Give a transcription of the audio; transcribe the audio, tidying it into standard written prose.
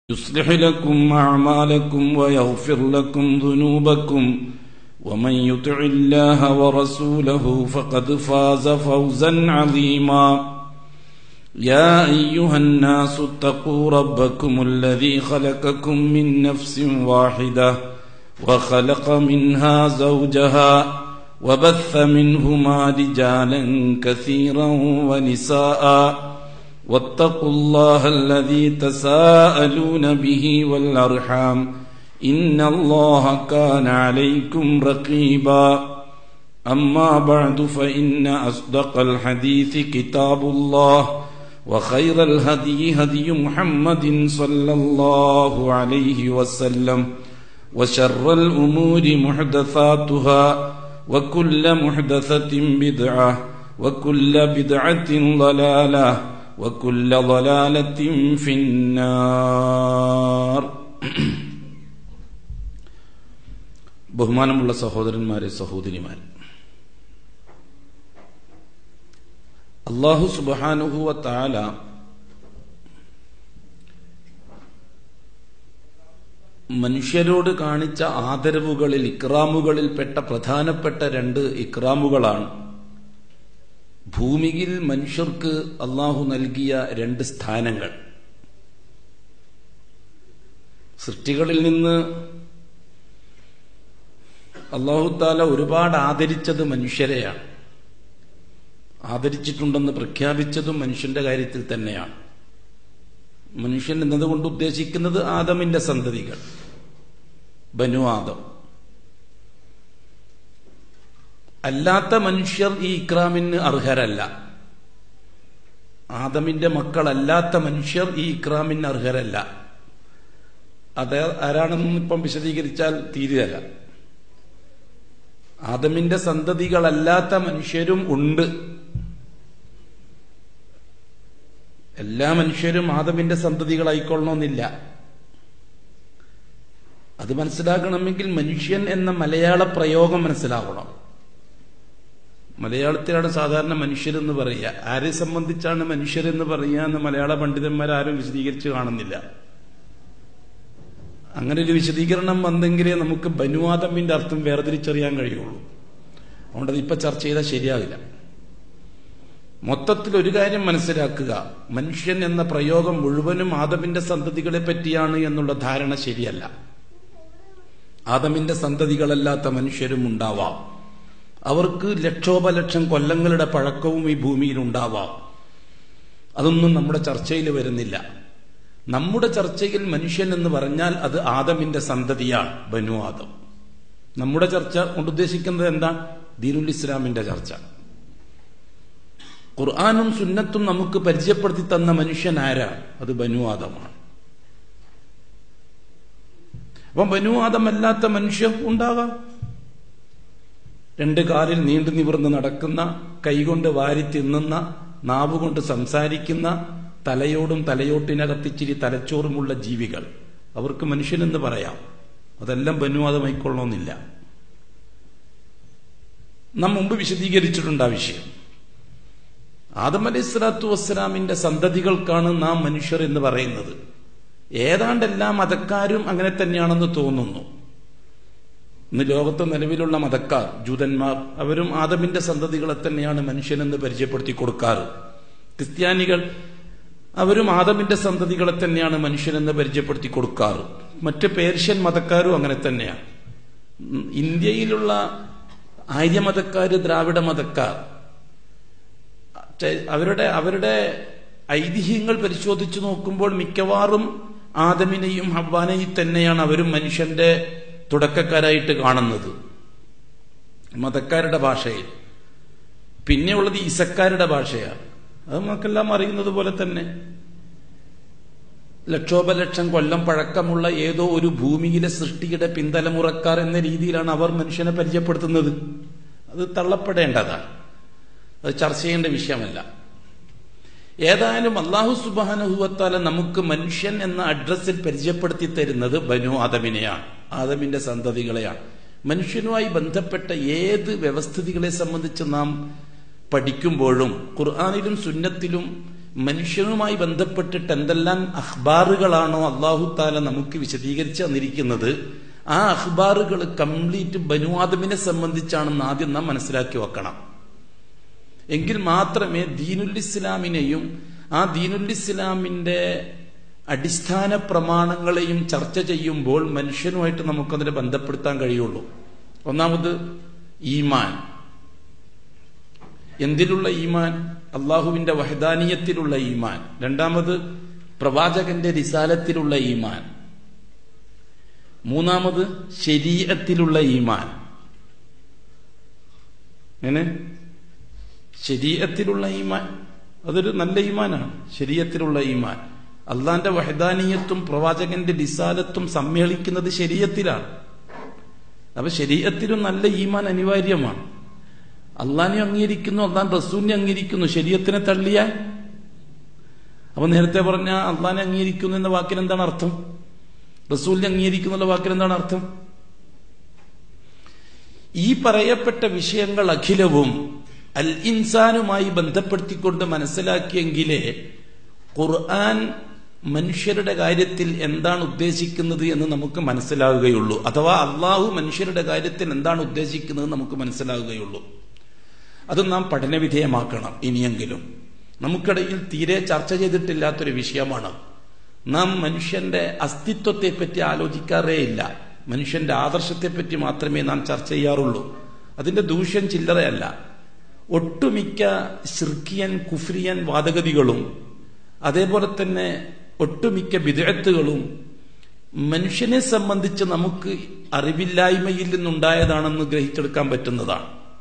يصلح لكم أعمالكم ويغفر لكم ذنوبكم ومن يطع الله ورسوله فقد فاز فوزا عظيما يا أيها الناس اتقوا ربكم الذي خلقكم من نفس واحدة وخلق منها زوجها وبث منهما رجالا كثيرا ونساء واتقوا الله الذي تساءلون به والأرحام إن الله كان عليكم رقيبا أما بعد فإن أصدق الحديث كتاب الله وخير الهدي هدي محمد صلى الله عليه وسلم وشر الأمور محدثاتها وكل محدثة بدعة وكل بدعة ضلالة وكل ضلالة في النار. ബഹുമാനമുള്ള സഹോദരന്മാരെ, സഹോദരിമാരെ, അല്ലാഹു സുബ്ഹാനഹു വ തആല മനുഷ്യരോട് കാണിച്ച ആദരവുകളിൽ, ഇക്റാമുകളിൽപ്പെട്ട പ്രധാനപ്പെട്ട രണ്ട് ഇക്റാമുകളാണ് ഭൂമിയിൽ മനുഷ്യർക്ക് അല്ലാഹു നൽകിയ രണ്ട് സ്ഥാനങ്ങൾ. സൃഷ്ടികളിൽ നിന്ന് അല്ലാഹു തആല ഒരുപാട് ആദരിച്ചത് മനുഷ്യരെയാണ്. ആദരിച്ചിട്ടുണ്ടെന്ന് പ്രഖ്യാപിച്ചതും മനുഷ്യന്റെ കാര്യത്തിൽ തന്നെയാണ്. മനുഷ്യൻ എന്നതുകൊണ്ട് ഉദ്ദേശിക്കുന്നത് ആദമിന്റെ സന്തതികൾ, ബനു ആദം. അല്ലാത്ത മനുഷ്യർ ഈ ഇക്റാമിന് അർഹരല്ല. ആദമിന്റെ മക്കളല്ലാത്ത മനുഷ്യർ ഈ ഇക്റാമിന് അർഹരല്ല. അത് ആരാണെന്ന് ഇപ്പം വിശദീകരിച്ചാൽ തീരുകയല്ല. ആദമിന്റെ സന്തതികളല്ലാത്ത മനുഷ്യരും ഉണ്ട്. എല്ലാ മനുഷ്യരും ആദമിന്റെ സന്തതികളായിക്കൊള്ളണമെന്നില്ല. അത് മനസ്സിലാക്കണമെങ്കിൽ മനുഷ്യൻ എന്ന മലയാള പ്രയോഗം മനസ്സിലാവണം. മലയാളത്തിലാണ് സാധാരണ മനുഷ്യരെന്ന് പറയുക. ആരെ സംബന്ധിച്ചാണ് മനുഷ്യരെന്ന് പറയുക എന്ന് മലയാള പണ്ഡിതന്മാരാരും വിശദീകരിച്ച് കാണുന്നില്ല. അങ്ങനെ ഒരു വിശദീകരണം വന്നെങ്കിലേ നമുക്ക് ബനു ആദമിന്റെ അർത്ഥം വേർതിരിച്ചറിയാൻ കഴിയുള്ളൂ. അതുകൊണ്ട് അതിപ്പോ ചർച്ച ചെയ്താൽ ശരിയാവില്ല. മൊത്തത്തിൽ ഒരു കാര്യം മനസ്സിലാക്കുക, മനുഷ്യൻ എന്ന പ്രയോഗം മുഴുവനും ആദമിന്റെ സന്തതികളെ പറ്റിയാണ് എന്നുള്ള ധാരണ ശരിയല്ല. ആദമിന്റെ സന്തതികളല്ലാത്ത മനുഷ്യരും ഉണ്ടാവാം. അവർക്ക് ലക്ഷോപലക്ഷം കൊല്ലങ്ങളുടെ പഴക്കവും ഈ ഭൂമിയിൽ ഉണ്ടാവാം. അതൊന്നും നമ്മുടെ ചർച്ചയിൽ വരുന്നില്ല. നമ്മുടെ ചർച്ചയിൽ മനുഷ്യൻ എന്ന് പറഞ്ഞാൽ അത് ആദമിന്റെ സന്തതിയാണ്, ബനു ആദം. നമ്മുടെ ചർച്ച കൊണ്ട് ഉദ്ദേശിക്കുന്നത് എന്താ? ദീനുൽ ഇസ്ലാമിന്റെ ചർച്ച. ഖുർആനും സുന്നത്തും നമുക്ക് പരിചയപ്പെടുത്തി തന്ന മനുഷ്യൻ ആരാണ്? അത് ബനു ആദമാണ്. അപ്പം ബനു ആദം അല്ലാത്ത മനുഷ്യർ ഉണ്ടാകാം. രണ്ട് കാലിൽ നീണ്ടു നിവർന്ന് നടക്കുന്ന, കൈകൊണ്ട് വാരി തിന്നുന്ന, നാവുകൊണ്ട് സംസാരിക്കുന്ന, തലയോടും തലയോട്ടിനകത്തിച്ചിരി തലച്ചോറുമുള്ള ജീവികൾ, അവർക്ക് മനുഷ്യനെന്ന് പറയാം. അതെല്ലാം ബനു ആദമായിക്കൊള്ളണമെന്നില്ല. നാം മുമ്പ് വിശദീകരിച്ചിട്ടുണ്ട് ആ വിഷയം. ആദം അലൈഹിസ്സലാത്തു വസ്സലാമിന്റെ സന്തതികൾക്കാണ് നാം മനുഷ്യർ എന്ന് പറയുന്നത്. ഏതാണ്ട് എല്ലാ മതക്കാരും അങ്ങനെ തന്നെയാണെന്ന് തോന്നുന്നു. ഇന്ന് ലോകത്ത് നിലവിലുള്ള മതക്കാർ, ജൂതന്മാർ, അവരും ആദമിന്റെ സന്തതികളെ തന്നെയാണ് മനുഷ്യനെന്ന് പരിചയപ്പെടുത്തി കൊടുക്കാറ്. ക്രിസ്ത്യാനികൾ, അവരും ആദമിന്റെ സന്തതികളെ തന്നെയാണ് മനുഷ്യനെന്ന് പരിചയപ്പെടുത്തി കൊടുക്കാറ്. മറ്റ് പേർഷ്യൻ മതക്കാരും അങ്ങനെ തന്നെയാണ്. ഇന്ത്യയിലുള്ള ആര്യമതക്കാര്, ദ്രാവിഡ മതക്കാർ, അവരുടെ ഐതിഹ്യങ്ങൾ പരിശോധിച്ചു നോക്കുമ്പോൾ മിക്കവാറും ആദമിനെയും ഹവ്വാനെയും തന്നെയാണ് അവരും മനുഷ്യന്റെ തുടക്കക്കാരായിട്ട് കാണുന്നത്, മതക്കാരുടെ ഭാഷയിൽ. പിന്നെയുള്ളത് ഈസക്കാരുടെ ഭാഷയാണ്. അത് നമുക്കെല്ലാം അറിയുന്നത് പോലെ തന്നെ ലക്ഷോപലക്ഷം കൊല്ലം പഴക്കമുള്ള ഏതോ ഒരു ഭൂമിയിലെ സൃഷ്ടിയുടെ പിന്തലമുറക്കാർ എന്ന രീതിയിലാണ് അവർ മനുഷ്യനെ പരിചയപ്പെടുത്തുന്നത്. അത് തള്ളപ്പെടേണ്ടതാണ്, അത് ചർച്ച ചെയ്യേണ്ട വിഷയമല്ല. ഏതായാലും അല്ലാഹു സുബ്ഹാനഹു വ തആല നമുക്ക് മനുഷ്യൻ എന്ന അഡ്രസ്സിൽ പരിചയപ്പെടുത്തി തരുന്നത് ബനു ആദമിനെയാണ്, ആദമിന്റെ സന്തതികളെയാണ്. മനുഷ്യനുമായി ബന്ധപ്പെട്ട ഏത് വ്യവസ്ഥിതികളെ സംബന്ധിച്ച് നാം പഠിക്കുമ്പോഴും ഖുർആനിലും സുന്നത്തിലും മനുഷ്യനുമായി ബന്ധപ്പെട്ടിട്ട് എന്തെല്ലാം അഖ്ബാറുകളാണോ അല്ലാഹു തആല നമുക്ക് വിശദീകരിച്ച് തന്നിരിക്കുന്നത്, ആ അഖ്ബാറുകൾ കംപ്ലീറ്റ് ബനു ആദമിനെ സംബന്ധിച്ചാണെന്ന് ആദ്യം നാം മനസ്സിലാക്കി വെക്കണം. എങ്കിൽ മാത്രമേ ദീനുൽ ഇസ്ലാമിനെയും ആ ദീനുൽ ഇസ്ലാമിന്റെ അടിസ്ഥാന പ്രമാണങ്ങളെയും ചർച്ച ചെയ്യുമ്പോൾ മനുഷ്യനുമായിട്ട് നമുക്കതിനെ ബന്ധപ്പെടുത്താൻ കഴിയുള്ളൂ. ഒന്നാമത് ഈമാൻ. എന്തിലുള്ള ഈമാൻ? അള്ളാഹുവിന്റെ വഹദാനിയത്തിലുള്ള ഈമാൻ. രണ്ടാമത് പ്രവാചകന്റെ റിസാലത്തിലുള്ള ഈമാൻ. മൂന്നാമത് ശരീഅത്തിലുള്ള ഈമാൻ. എങ്ങനെ? ശരീഅത്തിലുള്ള ഈമാൻ അതൊരു നല്ല ഈമാനാണ്. ശരീഅത്തിലുള്ള ഈമാൻ, അള്ളാന്റെ വഹദാനിയത്തും പ്രവാചകന്റെ റിസാലത്തും സമ്മേളിക്കുന്നത് ശരീഅത്തിലാണ്. അപ്പൊ ശരീഅത്തിലും നല്ല ഈമാൻ അനിവാര്യമാണ്. അള്ളാനെ അംഗീകരിക്കുന്നു, അള്ളാൻ റസൂലിനെ അംഗീകരിക്കുന്നു, ശരീഅത്തിനെ തള്ളിയാൽ. അപ്പൊ നേരത്തെ പറഞ്ഞ അള്ളാനെ അംഗീകരിക്കുന്നു എന്ന വാക്കിന് എന്താണ് അർത്ഥം? റസൂലിനെ അംഗീകരിക്കുന്നുള്ള വാക്കിന് എന്താണ് അർത്ഥം? ഈ പറയപ്പെട്ട വിഷയങ്ങൾ അഖിലവും അൽ ഇൻസാനുമായി ബന്ധപ്പെടുത്തിക്കൊണ്ട് മനസ്സിലാക്കിയെങ്കിലേ ഖുർആൻ മനുഷ്യരുടെ കാര്യത്തിൽ എന്താണ് ഉദ്ദേശിക്കുന്നത് എന്ന് നമുക്ക് മനസ്സിലാവുകയുള്ളൂ. അഥവാ അള്ളാഹു മനുഷ്യരുടെ കാര്യത്തിൽ എന്താണ് ഉദ്ദേശിക്കുന്നത് നമുക്ക് മനസ്സിലാവുകയുള്ളൂ. അത് നാം പഠനവിധേയമാക്കണം. ഇനിയെങ്കിലും നമുക്കിടയിൽ തീരെ ചർച്ച ചെയ്തിട്ടില്ലാത്തൊരു വിഷയമാണ്. നാം മനുഷ്യന്റെ അസ്തിത്വത്തെപ്പറ്റി ആലോചിക്കാറേ ഇല്ല. മനുഷ്യന്റെ ആദർശത്തെപ്പറ്റി മാത്രമേ നാം ചർച്ച ചെയ്യാറുള്ളൂ. അതിന്റെ ദൂഷ്യം ചില്ലറയല്ല. ഒട്ടുമിക്ക ശിർക്കിയൻ കുഫ്രിയൻ വാദഗതികളും അതേപോലെ തന്നെ ഒട്ടുമിക്ക ബിദ്അത്തുകളും മനുഷ്യനെ സംബന്ധിച്ച് നമുക്ക് അറിവില്ലായ്മയിൽ നിന്നുണ്ടായതാണെന്ന് ഗ്രഹിച്ചെടുക്കാൻ പറ്റുന്നതാണ്.